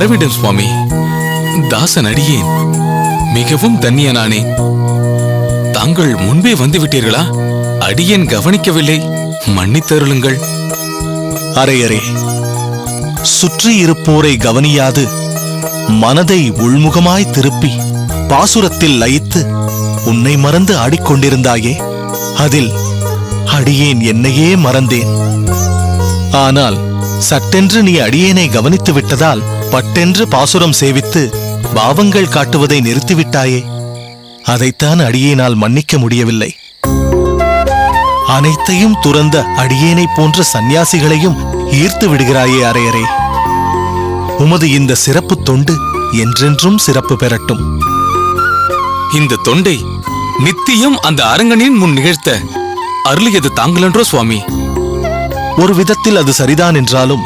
வரவிடும் சுவாமி. தாசன் அடியேன் மிகவும் தன்னியனானே. தாங்கள் முன்பே வந்துவிட்டீர்களா? அடியேன் கவனிக்கவில்லை, மன்னித்தருளுங்கள். அரையரே, சுற்றி இருப்போரை கவனியாது மனதை உள்முகமாய் திருப்பி பாசுரத்தில் லயித்து உன்னை மறந்து ஆடிக்கொண்டிருந்தாயே, அதில் அடியேன் என்னையே மறந்தேன். ஆனால் சட்டென்று நீ அடியேனை கவனித்து விட்டதால் பட்டென்று பாசுரம் சேவித்து பாவங்கள் காட்டுவதை நிறுத்திவிட்டாயே. அதைத்தான் அடியேனால் மன்னிக்க முடியவில்லை. அனைத்தையும் துறந்த அடியேனை போன்ற சந்நியாசிகளையும் ஈர்த்து விடுகிறாயே அரையரே. உமது இந்த சிறப்பு தொண்டு என்றென்றும் சிறப்பு பெறட்டும். இந்த தொண்டை நித்தியம் அந்த அரங்கனின் முன் நிகழ்த்த அருளியது தாங்களன்றோ சுவாமி? ஒரு விதத்தில் அது சரிதான் என்றாலும்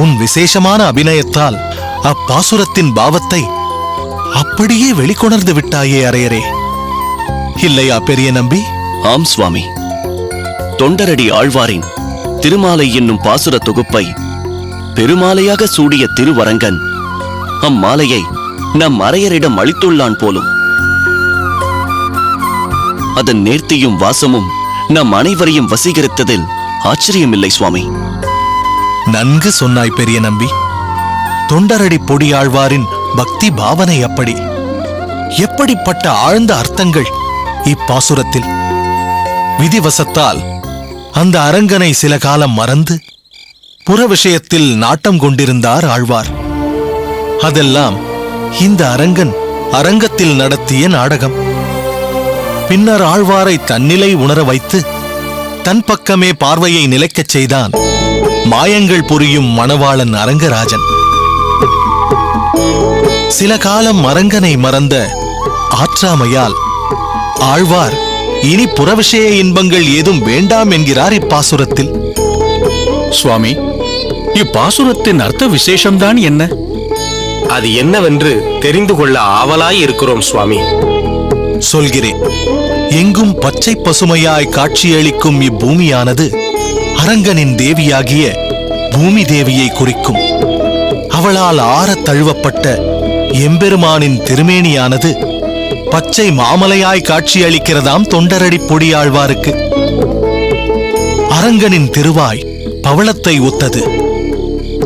உன் விசேஷமான அபிநயத்தால் அப்பாசுரத்தின் பாவத்தை அப்படியே வெளிக்கொணர்ந்து விட்டாயே அரையரே. இல்லையா பெரிய நம்பி? ஆம் சுவாமி. தொண்டரடி ஆழ்வாரின் திருமாலை என்னும் பாசுர தொகுப்பை பெருமாலையாக சூடிய திருவரங்கன் அம்மாலையை நம் அரையரிடம் அளித்துள்ளான் போலும். அதன் நேர்த்தியும் வாசமும் நம் அனைவரையும் வசீகரித்ததில் ஆச்சரியமில்லை சுவாமி. நன்கு சொன்னாய் பெரிய நம்பி. தொண்டரடி பொடியாழ்வாரின் பக்தி பாவனை அப்படி. எப்படிப்பட்ட ஆழ்ந்த அர்த்தங்கள் இப்பாசுரத்தில்! விதிவசத்தால் அந்த அரங்கனை சில காலம் மறந்து புற விஷயத்தில் நாட்டம் கொண்டிருந்தார் ஆழ்வார். அதெல்லாம் இந்த அரங்கன் அரங்கத்தில் நடத்திய நாடகம். பின்னர் ஆழ்வாரை தன்னிலை உணர வைத்து தன் பக்கமே பார்வையை நிலைக்கச் செய்தான் மாயங்கள் புரியும் மணவாளன் அரங்கராஜன். சில காலம் அரங்கனை மறந்த ஆற்றாமையால் ஆழ்வார் இனி புறவிஷய இன்பங்கள் ஏதும் வேண்டாம் என்கிறார் இப்பாசுரத்தில். சுவாமி, இப்பாசுரத்தின் அர்த்த விசேஷம்தான் என்ன? அது என்னவென்று தெரிந்து கொள்ள ஆவலாய் இருக்கிறோம் சுவாமி. சொல்கிறேன். எங்கும் பச்சை பசுமையாய் காட்சியளிக்கும் இப்பூமியானது அரங்கனின் தேவியாகிய பூமி தேவியை குறிக்கும். அவளால் ஆறத் தழுவப்பட்ட எம்பெருமானின் திருமேனியானது பச்சை மாமலையாய் காட்சியளிக்கிறதாம் தொண்டரடி பொடியாழ்வாருக்கு. அரங்கனின் திருவாய் பவளத்தை ஒத்தது,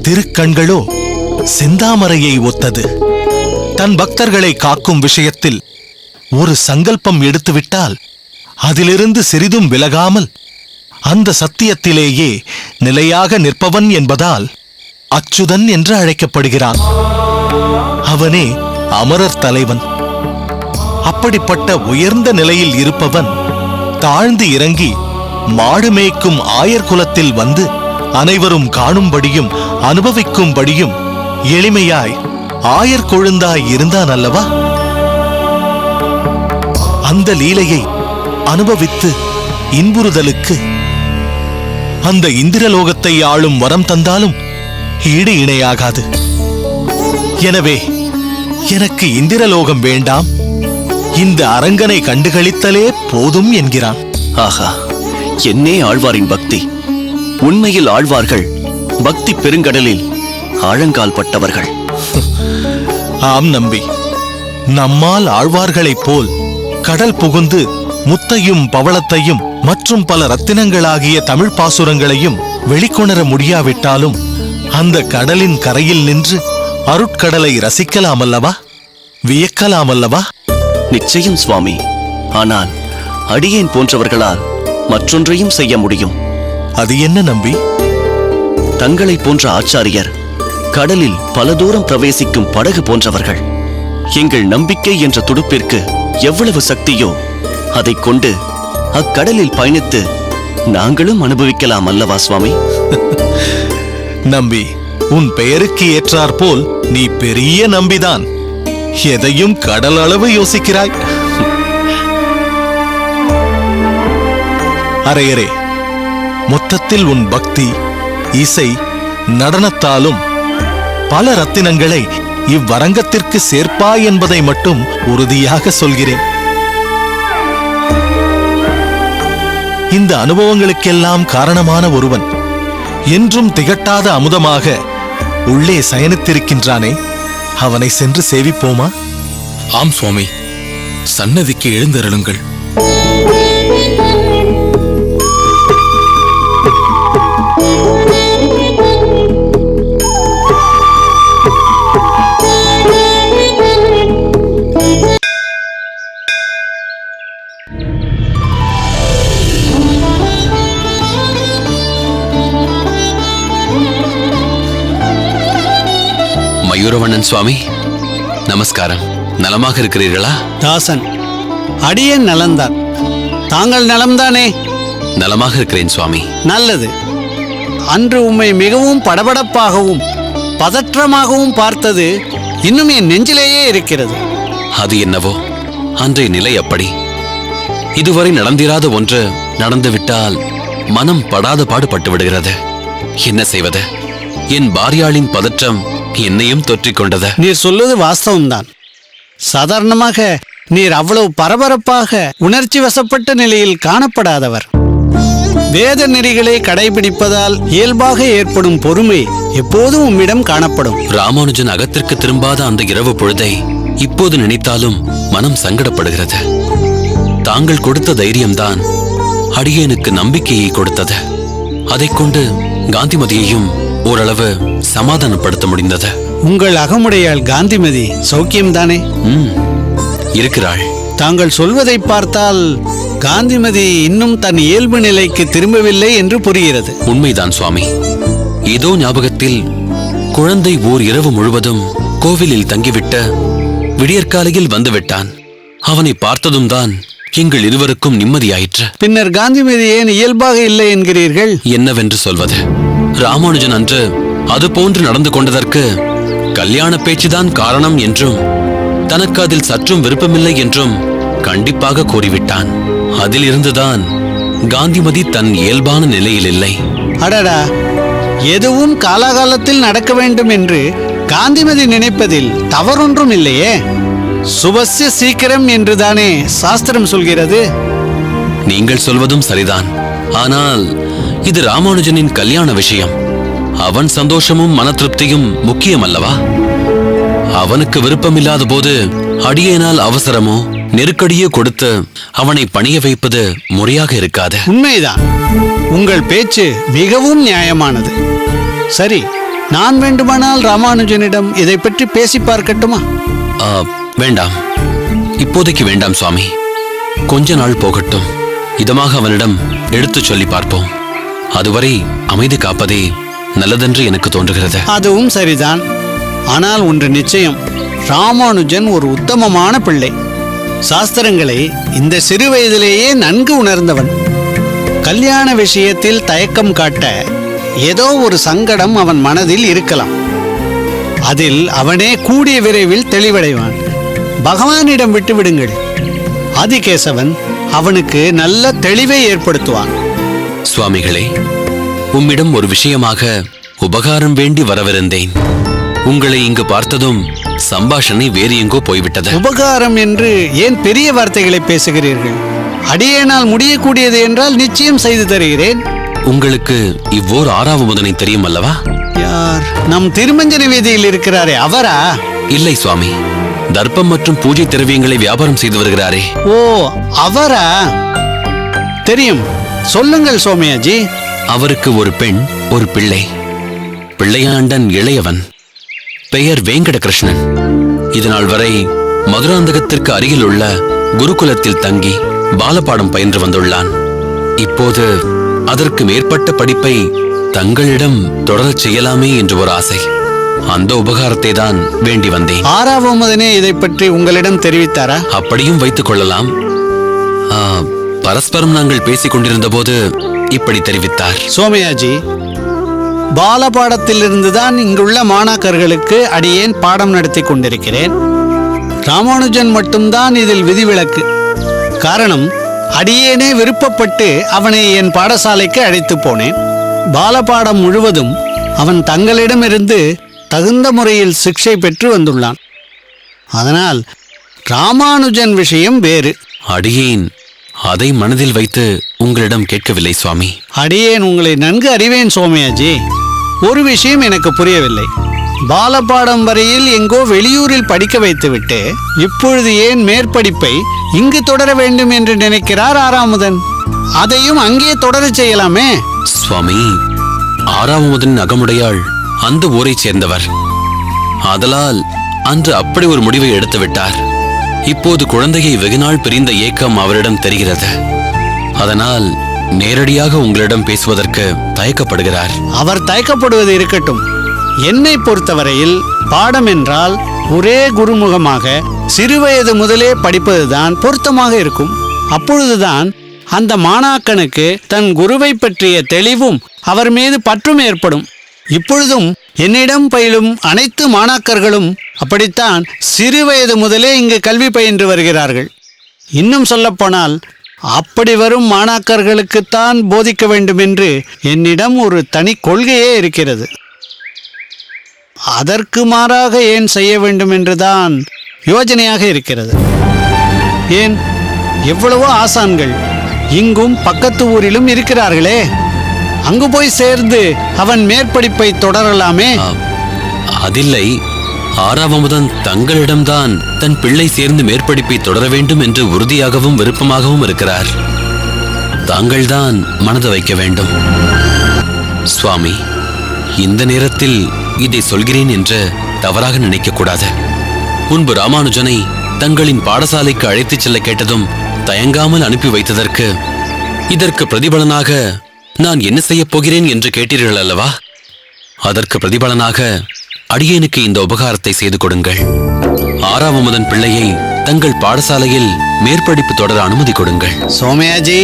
திருக்கண்களோ செந்தாமரையை ஒத்தது. தன் பக்தர்களை காக்கும் விஷயத்தில் ஒரு சங்கல்பம் எடுத்துவிட்டால் அதிலிருந்து சிறிதும் விலகாமல் அந்த சத்தியத்திலேயே நிலையாக நிற்பவன் என்பதால் அச்சுதன் என்று அழைக்கப்படுகிறான். அவனே அமரர் தலைவன். அப்படிப்பட்ட உயர்ந்த நிலையில் இருப்பவன் தாழ்ந்து இறங்கி மாடு மேய்க்கும் ஆயர் குலத்தில் வந்து அனைவரும் காணும்படியும் அனுபவிக்கும்படியும் எளிமையாய் ஆயர் கொழுந்தாய் இருந்தான் அல்லவா? அந்த லீலையை அனுபவித்து இன்புறுதலுக்கு அந்த இந்திரலோகத்தை ஆளும் வரம் தந்தாலும் ஈடு இணையாகாது. எனவே எனக்கு இந்திரலோகம் வேண்டாம், இந்த அரங்கனை கண்டுகளித்தலே போதும் என்கிறான். ஆஹா, என்னே ஆழ்வாரின் பக்தி! உண்மையில் ஆழ்வார்கள் பக்தி பெருங்கடலில் ஆழங்கால் பட்டவர்கள். ஆம் நம்பி, நம்மால் ஆழ்வார்களைப் போல் கடல் புகுந்து முத்தையும் பவளத்தையும் மற்றும் பல ரத்தினங்களாகிய தமிழ் பாசுரங்களையும் வெளிக்கொணர முடியாவிட்டாலும் அந்த கடலின் கரையில் நின்று அருட்கடலை ரசிக்கலாமல்லவா, வியக்கலாமல்லவா? நிச்சயம் சுவாமி. ஆனால் அடியேன் போன்றவர்களால் மற்றொன்றையும் செய்ய முடியும். அது என்ன நம்பி? தங்களை போன்ற ஆச்சாரியர் கடலில் பல தூரம் பிரவேசிக்கும் படகு போன்றவர்கள். எங்கள் நம்பிக்கை என்ற துடுப்பிற்கு எவ்வளவு சக்தியோ அதைக் கொண்டு அக்கடலில் பயணித்து நாங்களும் அனுபவிக்கலாம் அல்லவா சுவாமி? நம்பி, உன் பெயருக்கு ஏற்றாற்போல் நீ பெரிய நம்பிதான். எதையும் கடல் அளவு யோசிக்கிறாய். அரையரே, மொத்தத்தில் உன் பக்தி, இசை, நடனத்தாலும் பல ரத்தினங்களை இவ்வரங்கத்திற்கு சேர்ப்பாய் என்பதை மட்டும் உறுதியாக சொல்கிறேன். இந்த அனுபவங்களுக்கெல்லாம் காரணமான ஒருவன் என்றும் திகட்டாத அமுதமாக உள்ளே சயனித்திருக்கின்றானே, அவனை சென்று சேவிப்போமா? ஆம் சுவாமி, சன்னதிக்கு எழுந்தருளுங்கள். மயூரவண்ணன் சுவாமி, நமஸ்காரம். நலமாக இருக்கிறீர்களா? தாசன், அடியேன் நலந்தான். தாங்கள் நலம்தானே? நலமாக இருக்கிறேன் சுவாமி. நல்லது. அன்று உம்மை மிகவும் படபடப்பாகவும் பதற்றமாகவும் பார்த்தது இன்னும் என் நெஞ்சிலேயே இருக்கிறது. அது என்னவோ, அன்றைய நிலை அப்படி. இதுவரை நடந்திராத ஒன்று நடந்துவிட்டால் மனம் படாத பாடுபட்டு விடுகிறது. என்ன செய்வது? என் பாரியாளின் பதற்றம் என்னையும் தொற்றிக் கொண்டது. நீர் சொல்வது வாஸ்தவம்தான். சாதாரணமாக நீர் அவ்வளவு பரபரப்பாக உணர்ச்சி வசப்பட்ட நிலையில் காணப்படாதவர். வேத நெறிகளை கடைபிடிப்பதால் இயல்பாக ஏற்படும் பொறுமை எப்போதும் உம்மிடம் காணப்படும். ராமானுஜன் அகத்திற்கு திரும்பாத அந்த இரவு பொழுதை இப்போது நினைத்தாலும் மனம் சங்கடப்படுகிறது. தாங்கள் கொடுத்த தைரியம்தான் அடியேனுக்கு நம்பிக்கையை கொடுத்தது. அதைக் கொண்டு காந்திமதியையும் ஓரளவு சமாதானப்படுத்த முடிந்தது. உங்கள் அகமுடையாள் காந்திமதி சௌக்கியம்தானே? இருக்கிறாள். தாங்கள் சொல்வதை பார்த்தால் காந்திமதி இன்னும் தன் இயல்பு நிலைக்கு திரும்பவில்லை என்று புரிகிறது. உண்மைதான் சுவாமி. ஏதோ ஞாபகத்தில் குழந்தை ஓர் இரவு முழுவதும் கோவிலில் தங்கிவிட்ட விடியற்காலையில் வந்துவிட்டான். அவனை பார்த்ததும் தான் எங்கள் இருவருக்கும் நிம்மதியாயிற்று. பின்னர் காந்திமதி ஏன் இயல்பாக இல்லை என்கிறீர்கள்? என்னவென்று சொல்வது? ராமானுஜன் அன்று அது போன்று நடந்து கொண்டதற்கு கல்யாண பேச்சுதான் காரணம் என்றும் தனக்கு அதில் சற்றும் விருப்பமில்லை என்றும் கண்டிப்பாக கூறிவிட்டான். அதிலிருந்துதான் காந்திமதி தன் இயல்பான நிலையில் இல்லை. அடடா, எதுவும் காலாகாலத்தில் நடக்க வேண்டும் என்று காந்திமதி நினைப்பதில் தவறொன்றும் இல்லையே. சுபஸ்ய சீக்கிரம் என்றுதானே சாஸ்திரம் சொல்கிறது. நீங்கள் சொல்வதும் சரிதான். ஆனால் இது ராமானுஜனின் கல்யாண விஷயம். அவன் சந்தோஷமும் மன திருப்தியும் முக்கியம் அல்லவா? அவனுக்கு விருப்பமில்லாத போது அடியேனால் அவசரமோ நெருக்கடியோ கொடுத்து அவனை பணிய வைப்பது முறையாக இருக்காது. உண்மைதான். உங்கள் பேச்சு மிகவும் நியாயமானது. சரி, நான் வேண்டுமானால் ராமானுஜனிடம் இதை பற்றி பேசி பார்க்கட்டுமா? வேண்டாம், இப்போதைக்கு வேண்டாம் சுவாமி. கொஞ்ச நாள் போகட்டும். இதமாக அவனிடம் எடுத்துச் சொல்லி பார்ப்போம். அதுவரை அமைதி காப்பதே நல்லதென்று எனக்கு தோன்றுகிறது. அதுவும் சரிதான். ஆனால் ஒன்று நிச்சயம், ராமானுஜன் ஒரு உத்தமமான பிள்ளை. சாஸ்திரங்களை இந்த சிறு வயதிலேயே நன்கு உணர்ந்தவன். கல்யாண விஷயத்தில் தயக்கம் காட்ட ஏதோ ஒரு சங்கடம் அவன் மனதில் இருக்கலாம். அதில் அவனே கூடிய விரைவில் தெளிவடைவான். பகவானிடம் விட்டுவிடுங்கள். ஆதிகேசவன் அவனுக்கு நல்ல தெளிவை ஏற்படுத்துவான். சுவாமிகளே, உம்மிடம் ஒரு விஷயமாக உபகாரம் வேண்டி வரவிருந்தேன். உங்களை இங்கு பார்த்ததும் சம்பாஷணை வேறு எங்கோ போய்விட்டது. உபகாரம் என்று ஏன் பெரிய வார்த்தைகளை பேசுகிறீர்கள்? அடியேனால் முடியக்கூடியது என்றால் நிச்சயம் செய்து தருகிறேன். உங்களுக்கு இவ்வோர் ஆறாவமுதனை தெரியும் அல்லவா? யார்? நம் திருமஞ்சன வீதியில் இருக்கிறாரே அவரா? இல்லை சுவாமி, தர்ப்பம் மற்றும் பூஜை திரவியங்களை வியாபாரம் செய்து வருகிறாரே. ஓ, அவரா? தெரியும். சொல்லுங்கள் சோமயாஜி. அவருக்கு ஒரு பெண், ஒரு பிள்ளை. பிள்ளையாண்டன் இளையவன். பெயர் வெங்கடகிருஷ்ணன். இதனால் வரை மதுராந்தகத்திற்கு அருகில் உள்ள குருகுலத்தில் தங்கி பாலபாடம் பயின்று வந்துள்ளான். இப்போது அதற்கு மேற்பட்ட படிப்பை தங்களிடம் தொடரச் செய்யலாமே என்று ஒரு ஆசை. அந்த உபகாரத்தை தான் வேண்டி வந்தேன். ஆறாவமதனே இதை பற்றி உங்களிடம் தெரிவித்தாரா? அப்படியும் வைத்துக் கொள்ளலாம். பரஸ்பரம் நாங்கள் பேசிக் கொண்டிருந்த போது இப்படி தெரிவித்தார். சோமயாஜி, பாலபாடத்திலிருந்துதான் இங்குள்ள மாணாக்கர்களுக்கு அடியேன் பாடம் நடத்தி கொண்டிருக்கிறேன். ராமானுஜன் மட்டும்தான் இதில் விதிவிலக்கு. காரணம், அடியேனே விருப்பப்பட்டு அவனை என் பாடசாலைக்கு அழைத்து போனேன். பாலபாடம் முழுவதும் அவன் தங்களிடமிருந்து தகுந்த முறையில் சிக்ஷை பெற்று வந்துள்ளான். அதனால் ராமானுஜன் விஷயம் வேறு. அடியேன் அதை மனதில் வைத்து உங்களிடம் கேட்கவில்லை சுவாமி. அடியேன் உங்களை நன்கு அறிவேன் சோமயாஜி. ஒரு விஷயம் எனக்கு புரியவில்லை. பாலபாடம் வரையில் எங்கோ வெளியூரில் படிக்க வைத்துவிட்டு இப்பொழுது ஏன் மேற்படிப்பை இங்கு தொடர வேண்டும் என்று நினைக்கிறார் ஆறாமுதன்? அதையும் அங்கே தொடரச் செய்யலாமே. சுவாமி, ஆறாவமுதன் அகமுடையாள் அந்த ஊரைச் சேர்ந்தவர். ஆதலால் அன்று அப்படி ஒரு முடிவை எடுத்து விட்டார். இப்போது குழந்தையை வெகுநாள் பிரிந்த ஏக்கம் அவரிடம் தெரிகிறது. அதனால் நேரடியாக உங்களிடம் பேசுவதற்கு தயக்கப்படுகிறார். அவர் தயக்கப்படுவது இருக்கட்டும். என்னை பொறுத்தவரையில் பாடம் என்றால் ஒரே குருமுகமாக சிறுவயது முதலே படிப்பதுதான் பொருத்தமாக இருக்கும். அப்பொழுதுதான் அந்த மாணாக்கனுக்கு தன் குருவை பற்றிய தெளிவும் அவர் மீது பற்றும் ஏற்படும். இப்பொழுதும் என்னிடம் பயிலும் அனைத்து மாணாக்கர்களும் அப்படித்தான் சிறுவயது முதலே இங்கு கல்வி பயின்று வருகிறார்கள். இன்னும் சொல்லப்போனால் அப்படி வரும் மாணாக்கர்களுக்குத்தான் போதிக்க வேண்டும் என்று என்னிடம் ஒரு தனி கொள்கையே இருக்கிறது. அதற்கு மாறாக ஏன் செய்ய வேண்டும் என்றுதான் யோசனையாக இருக்கிறது. ஏன், எவ்வளவோ ஆசான்கள் இங்கும் பக்கத்து ஊரிலும் இருக்கிறார்களே, அங்கு போய் சேர்ந்து அவன் மேற்படிப்பை தொடரலாமே. அதில்லை, ஆறாவமுதன் தங்களிடம்தான் தன் பிள்ளை சேர்ந்து மேற்படிப்பை தொடர வேண்டும் என்று உறுதியாகவும் விருப்பமாகவும் இருக்கிறார். தாங்கள்தான் மனது வைக்க வேண்டும். சுவாமி, இந்த நேரத்தில் இதை சொல்கிறேன் என்று தவறாக நினைக்க கூடாது. முன்பு ராமானுஜனை தங்களின் பாடசாலைக்கு அழைத்துச் செல்ல கேட்டதும் தயங்காமல் அனுப்பி வைத்ததற்கு இதற்கு பிரதிபலனாக நான் என்ன செய்யப் போகிறேன் என்று கேட்டீர்கள் அல்லவா? அதற்கு பிரதிபலனாக அடியேனுக்கு இந்த உபகாரத்தை செய்து கொடுங்கள். ஆறாவமுதன் பிள்ளையை தங்கள் பாடசாலையில் மேற்படிப்பு தொடர அனுமதி கொடுங்கள். சோமயாஜி,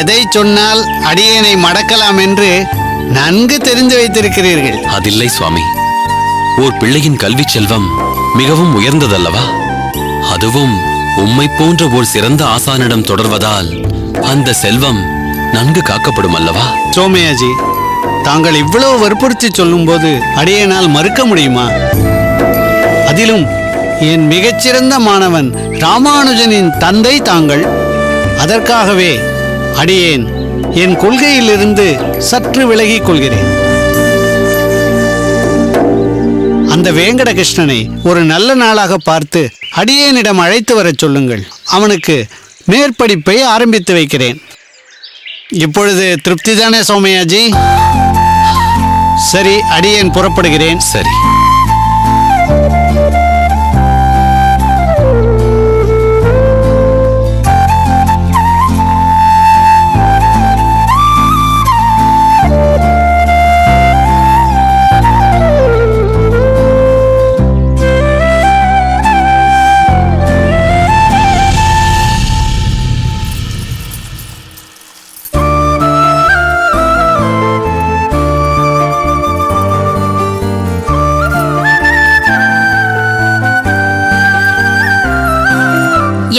எதை சொன்னால் அடியேனை மடக்கலாம் என்று நன்கு தெரிந்து வைத்திருக்கிறீர்கள். அதில்லை சுவாமி, ஓர் பிள்ளையின் கல்வி செல்வம் மிகவும் உயர்ந்ததல்லவா? அதுவும் உம்மை போன்ற ஓர் சிறந்த ஆசானிடம் தொடர்வதால் அந்த செல்வம் நன்கு காக்கப்படும் அல்லவா? சோமயாஜி, தாங்கள் இவ்வளவு வற்புறுத்தி சொல்லும்போது அடியேனால் மறுக்க முடியுமா? அதிலும் என் மிகச்சிறந்த மாணவன் ராமானுஜனின் தந்தை தாங்கள். அதற்காகவே அடியேன் என் கொள்கையிலிருந்து சற்று விலகிக் கொள்கிறேன். அந்த வேங்கடகிருஷ்ணனை ஒரு நல்ல நாளாக பார்த்து அடியேனிடம் அழைத்து வரச் சொல்லுங்கள். அவனுக்கு மேற்படிப்பை ஆரம்பித்து வைக்கிறேன். இப்பொழுது திருப்திதானே சோமயாஜி? சரி, அடியேன் புறப்படுகிறேன். சரி.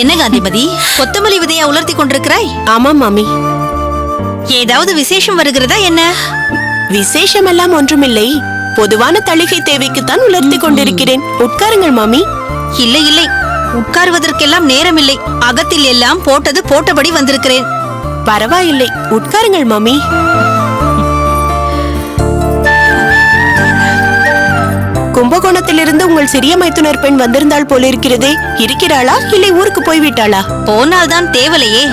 என்ன காந்திமதி, கொத்தமல்லி விதையா உலர்த்தி கொண்டிருக்கிறாய்? ஆமா மாமி. ஏதாவது விசேஷம் வருகிறதா என்ன? விசேஷம் எல்லாம் ஒன்றுமில்லை. பொதுவான தளிகை தேவைக்குத்தான் உலர்த்தி கொண்டிருக்கிறேன். உட்காருங்கள் மாமி. இல்லை இல்லை, உட்காருவதற்கெல்லாம் நேரம் இல்லை. அகத்தில் எல்லாம் போட்டது போட்டபடி வந்திருக்கிறேன். பரவாயில்லை, உட்காருங்கள் மாமி. கும்பகோணத்திலிருந்து உங்கள் சிறிய மைத்துனர் பெண் வந்திருந்தாள் போலிருக்கிறதே. இருக்கிறாளா இல்லை ஊருக்கு போய்விட்டாளா? போனால்தான் தேவலையே.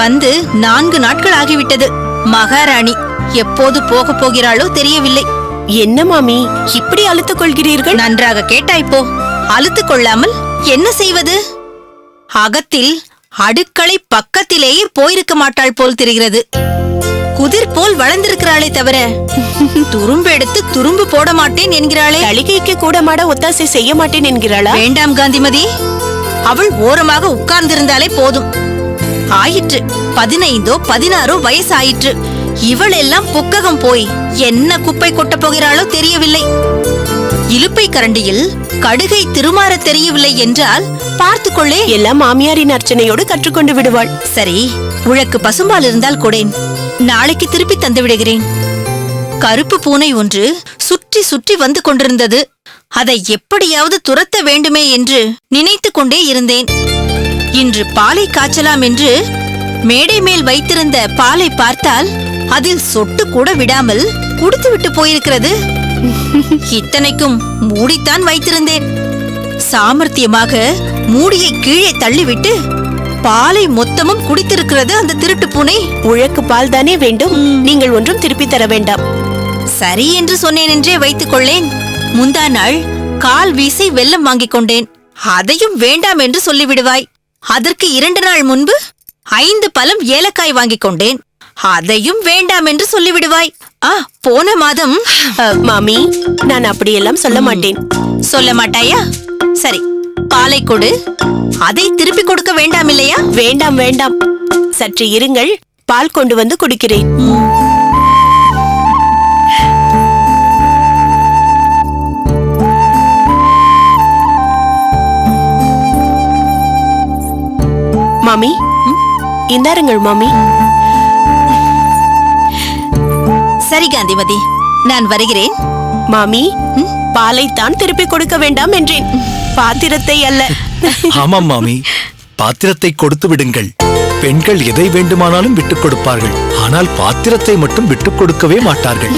வந்து 4 நாட்கள் ஆகிவிட்டது. மகாராணி எப்போது போக போகிறாளோ தெரியவில்லை. என்ன மாமி இப்படி அழுத்துக் கொள்கிறீர்கள்? நன்றாக கேட்டாய் போ. அழுத்துக் கொள்ளாமல் என்ன செய்வது? அகத்தில் அடுக்களை பக்கத்திலேயே போயிருக்க மாட்டாள் போல் தெரிகிறது. குதிர் போல் வளர்ந்திருக்கிறாளே தவிர துரும்பு எடுத்து துரும்பு போட மாட்டேன் என்கிறாளே. தளிகைக்கு கூட மாட ஒத்தாசை செய்ய மாட்டேன் என்கிறாளா? வேண்டாம் காந்திமதி, அவள் ஓரமாக உட்கார்ந்திருந்தாலே போதும். ஆயிற்று 15ஓ 16ஓ வயசு ஆயிற்று. இவள் எல்லாம் புக்ககம் போய் என்ன குப்பை கொட்ட போகிறாளோ தெரியவில்லை. இலுப்பை கரண்டியில் கடுகை திருமாற தெரியவில்லை என்றால் பார்த்துக்கொள்ளே. எல்லாம் மாமியாரின் அர்ச்சனையோடு கற்றுக்கொண்டு விடுவாள். சரி, உனக்கு பசும்பால் இருந்தால் கொடேன், நாளைக்கு திருப்பி தந்து விடுகிறேன். கருப்பு பூனை ஒன்று சுற்றி சுற்றி வந்து கொண்டிருந்தது. அதை எப்படியாவது துரத்த வேண்டுமே என்று நினைத்து கொண்டே இருந்தேன். இன்று பாலை காய்ச்சலாம் என்று மேடை மேல் வைத்திருந்த பாலை பார்த்தால் அதில் சொட்டு கூட விடாமல் குடித்து விட்டு போயிருக்கிறது. இத்தனைக்கும் மூடித்தான் வைத்திருந்தேன். சாமர்த்தியமாக மூடியை கீழே தள்ளிவிட்டு பாலை மொத்தமும் குடித்திருக்கிறது அந்த திருட்டு பூனை. உழக்கு பால் தானே வேண்டும், நீங்கள் ஒன்றும் திருப்பி தர வேண்டாம். சரி என்று சொன்னேன் என்றே வைத்துக் கொள்ளேன். முந்தா நாள் கால் வீசி வெல்லம் வாங்கிக் கொண்டேன். அதையும் வேண்டாம் என்று சொல்லிவிடுவாய். அதற்கு 2 நாள் முன்பு 5 பழம் ஏலக்காய் வாங்கிக் கொண்டேன். அதையும் வேண்டாம் என்று சொல்லிவிடுவாய். போன மாதம் மாமி, நான் அப்படியெல்லாம் சொல்ல மாட்டேன். சொல்ல மாட்டாயா? சரி, பாலை கொடு. அதை திருப்பி கொடுக்க வேண்டாம் இல்லையா? வேண்டாம் வேண்டாம், சற்று இருங்கள், பால் கொண்டு வந்து குடிக்கிறேன். மாமி, இந்தாருங்கள் மாமி. சரி காந்திமதி, நான் வருகிறேன். மாமி, பாலைத்தான் திருப்பி கொடுக்க வேண்டாம் என்றேன், பாத்திரத்தை அல்ல. ஆமாம் மாமி, பாத்திரத்தை கொடுத்து விடுங்கள். பெண்கள் எதை வேண்டுமானாலும் விட்டுக் கொடுப்பார்கள், ஆனால் பாத்திரத்தை மட்டும் விட்டுக் கொடுக்கவே மாட்டார்கள்.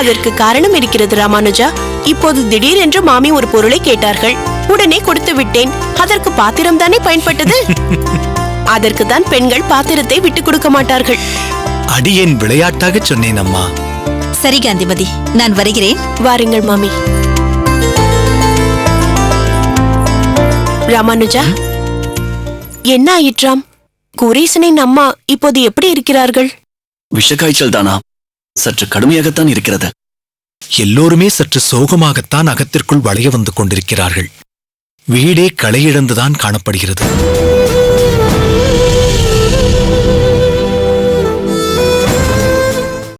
அதற்கு காரணம் இருக்கிறது ராமானுஜா. இப்போது திடீரென்று மாமி ஒரு பொருளை கேட்டார்கள், உடனே கொடுத்து விட்டேன். அதற்கு பாத்திரம் தானே பயன்பட்டது. அதற்கு தான் பெண்கள் பாத்திரத்தை விட்டுக் கொடுக்க மாட்டார்கள். அடியேன் விளையாட்டாக சொன்னேன் அம்மா. சரி காந்திமதி, நான் வருகிறேன். வாருங்கள் மாமி. ராமானுஜா, என்ன ஆயிற்றாம்? குரேசனின் அம்மா இப்போது எப்படி இருக்கிறார்கள்? விஷக்காய்ச்சல் தானா? சற்று கடுமையாகத்தான் இருக்கிறது. எல்லோருமே சற்று சோகமாகத்தான் அகத்திற்குள் வளைய வந்து கொண்டிருக்கிறார்கள். வீடே களையிழந்துதான் காணப்படுகிறது.